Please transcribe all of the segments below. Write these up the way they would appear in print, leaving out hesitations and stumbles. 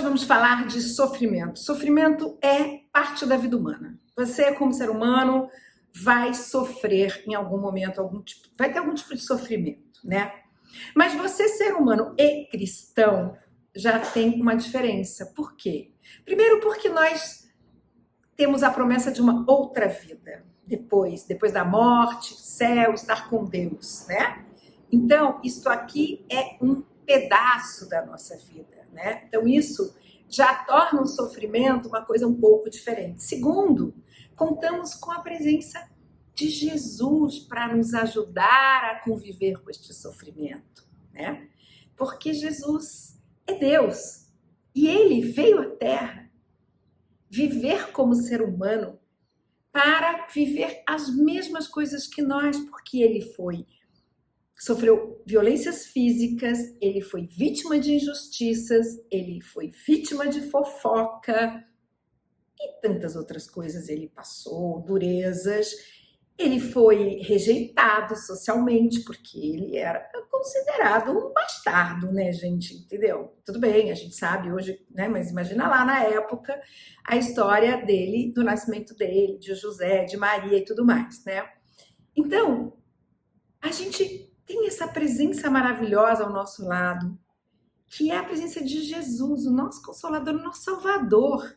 vamos falar de sofrimento. Sofrimento é parte da vida humana. Você, como ser humano, vai sofrer em algum momento, vai ter algum tipo de sofrimento, né? Mas você, ser humano e cristão, já tem uma diferença. Por quê? Primeiro, porque nós temos a promessa de uma outra vida, depois da morte, céu, estar com Deus, né? Então, isto aqui é um pedaço da nossa vida, né? Então, isso já torna o sofrimento uma coisa um pouco diferente. Segundo, contamos com a presença de Jesus para nos ajudar a conviver com este sofrimento, né? Porque Jesus é Deus e Ele veio à Terra viver como ser humano para viver as mesmas coisas que nós, porque Ele sofreu violências físicas, ele foi vítima de injustiças, ele foi vítima de fofoca e tantas outras coisas ele passou, durezas. Ele foi rejeitado socialmente porque ele era considerado um bastardo, né, gente? Entendeu? Tudo bem, a gente sabe hoje, né? Mas imagina lá na época a história dele, do nascimento dele, de José, de Maria e tudo mais, né? Então, a gente tem essa presença maravilhosa ao nosso lado, que é a presença de Jesus, o nosso Consolador, o nosso Salvador,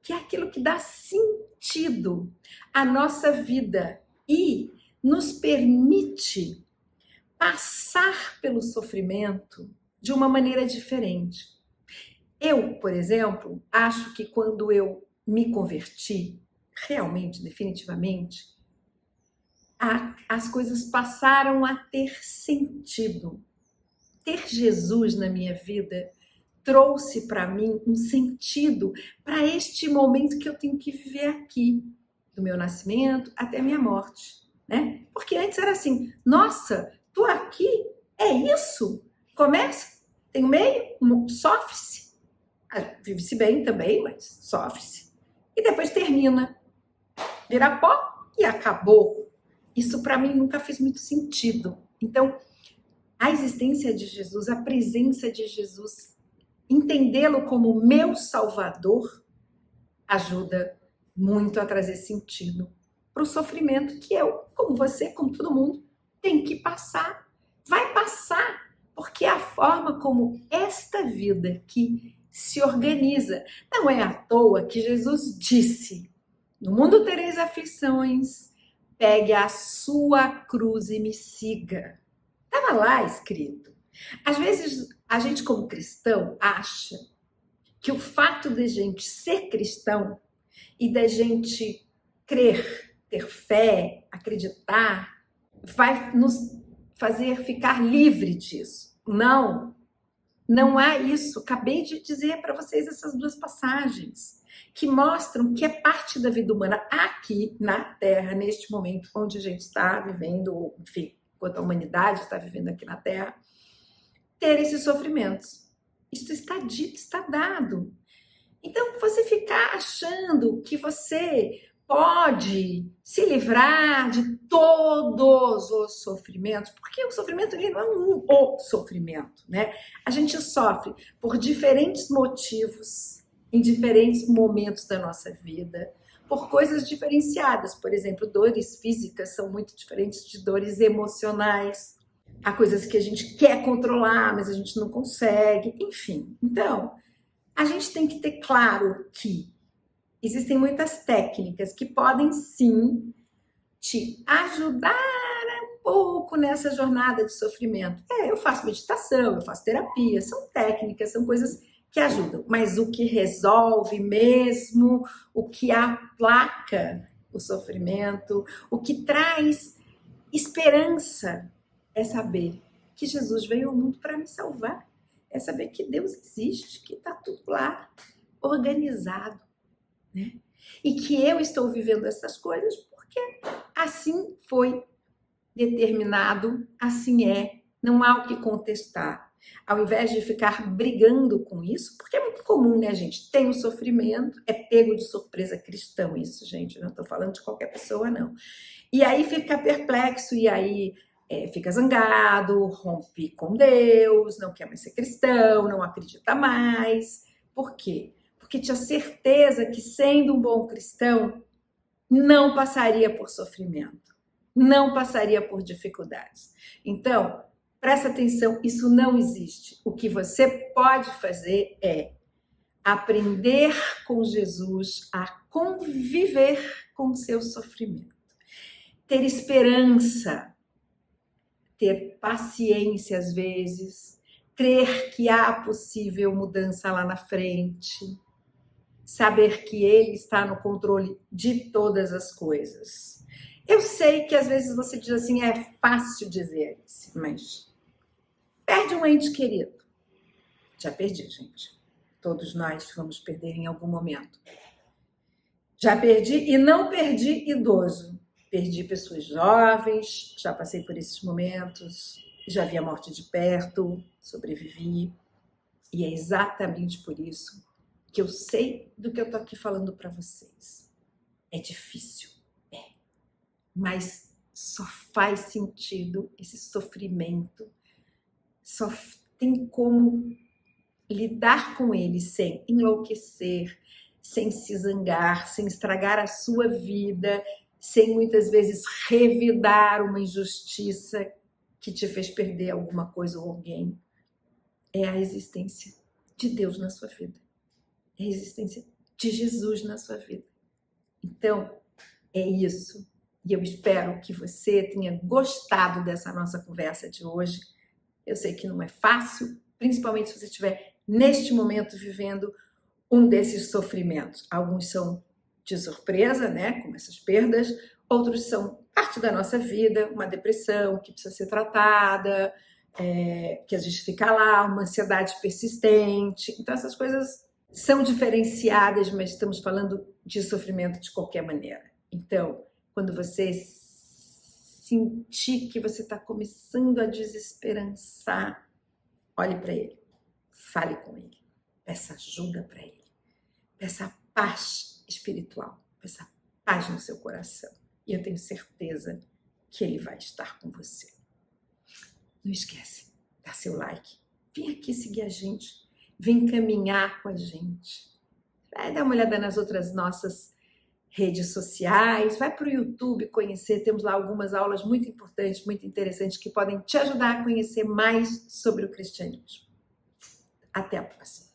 que é aquilo que dá sentido à nossa vida e nos permite passar pelo sofrimento de uma maneira diferente. Eu, por exemplo, acho que quando eu me converti, realmente, definitivamente, as coisas passaram a ter sentido. Ter Jesus na minha vida trouxe para mim um sentido para este momento que eu tenho que viver aqui, do meu nascimento até a minha morte, né? Porque antes era assim, nossa, tô aqui, é isso? Começa, tem um meio, sofre-se, vive-se bem também, mas sofre-se, e depois termina, vira pó e acabou. Isso para mim nunca fez muito sentido. Então, a existência de Jesus, a presença de Jesus, entendê-lo como meu Salvador, ajuda muito a trazer sentido para o sofrimento que eu, como você, como todo mundo, tem que passar. Vai passar, porque é a forma como esta vida que se organiza. Não é à toa que Jesus disse: no mundo tereis aflições, pegue a sua cruz e me siga. Estava lá escrito. Às vezes, a gente como cristão acha que o fato de a gente ser cristão e da gente crer, ter fé, acreditar, vai nos fazer ficar livre disso. Não, não há isso. Acabei de dizer para vocês essas duas passagens que mostram que é parte da vida humana aqui na Terra, neste momento onde a gente está vivendo, enfim, enquanto a humanidade está vivendo aqui na Terra, ter esses sofrimentos. Isso está dito, está dado. Então, você ficar achando que você pode se livrar de todos os sofrimentos, porque o sofrimento ele não é o sofrimento, né? A gente sofre por diferentes motivos, em diferentes momentos da nossa vida, por coisas diferenciadas. Por exemplo, dores físicas são muito diferentes de dores emocionais. Há coisas que a gente quer controlar, mas a gente não consegue, enfim. Então, a gente tem que ter claro que existem muitas técnicas que podem sim te ajudar um pouco nessa jornada de sofrimento. Eu faço meditação, eu faço terapia, são técnicas, são coisas que ajudam, mas o que resolve mesmo, o que aplaca o sofrimento, o que traz esperança é saber que Jesus veio ao mundo para me salvar, é saber que Deus existe, que está tudo lá organizado, né? E que eu estou vivendo essas coisas porque assim foi determinado, assim é, não há o que contestar. Ao invés de ficar brigando com isso, porque é muito comum, né, gente? Tem o sofrimento, é pego de surpresa cristão isso, gente. Não estou falando de qualquer pessoa, não. E aí fica perplexo, e aí fica zangado, rompe com Deus, não quer mais ser cristão, não acredita mais. Por quê? Porque tinha certeza que, sendo um bom cristão, não passaria por sofrimento, não passaria por dificuldades. Então, presta atenção, isso não existe. O que você pode fazer é aprender com Jesus a conviver com o seu sofrimento, ter esperança, ter paciência às vezes, crer que há possível mudança lá na frente, saber que Ele está no controle de todas as coisas. Eu sei que às vezes você diz assim, é fácil dizer isso, mas perde um ente querido. Já perdi, gente. Todos nós vamos perder em algum momento. Já perdi e não perdi idoso. Perdi pessoas jovens, já passei por esses momentos, já vi a morte de perto, sobrevivi. E é exatamente por isso que eu sei do que eu tô aqui falando para vocês. É difícil, mas só faz sentido esse sofrimento, só tem como lidar com ele sem enlouquecer, sem se zangar, sem estragar a sua vida, sem muitas vezes revidar uma injustiça que te fez perder alguma coisa ou alguém. É a existência de Deus na sua vida. É a existência de Jesus na sua vida. Então, é isso. E eu espero que você tenha gostado dessa nossa conversa de hoje. Eu sei que não é fácil, principalmente se você estiver neste momento vivendo um desses sofrimentos. Alguns são de surpresa, né, como essas perdas, outros são parte da nossa vida, uma depressão que precisa ser tratada, que a gente fica lá, uma ansiedade persistente. Então essas coisas são diferenciadas, mas estamos falando de sofrimento de qualquer maneira. Então, quando você sentir que você está começando a desesperançar, olhe para ele, fale com ele, peça ajuda para ele, peça paz espiritual, peça paz no seu coração. E eu tenho certeza que ele vai estar com você. Não esquece, dá seu like, vem aqui seguir a gente, vem caminhar com a gente. Vai dar uma olhada nas outras nossas redes sociais, vai para o YouTube conhecer, temos lá algumas aulas muito importantes, muito interessantes, que podem te ajudar a conhecer mais sobre o cristianismo. Até a próxima.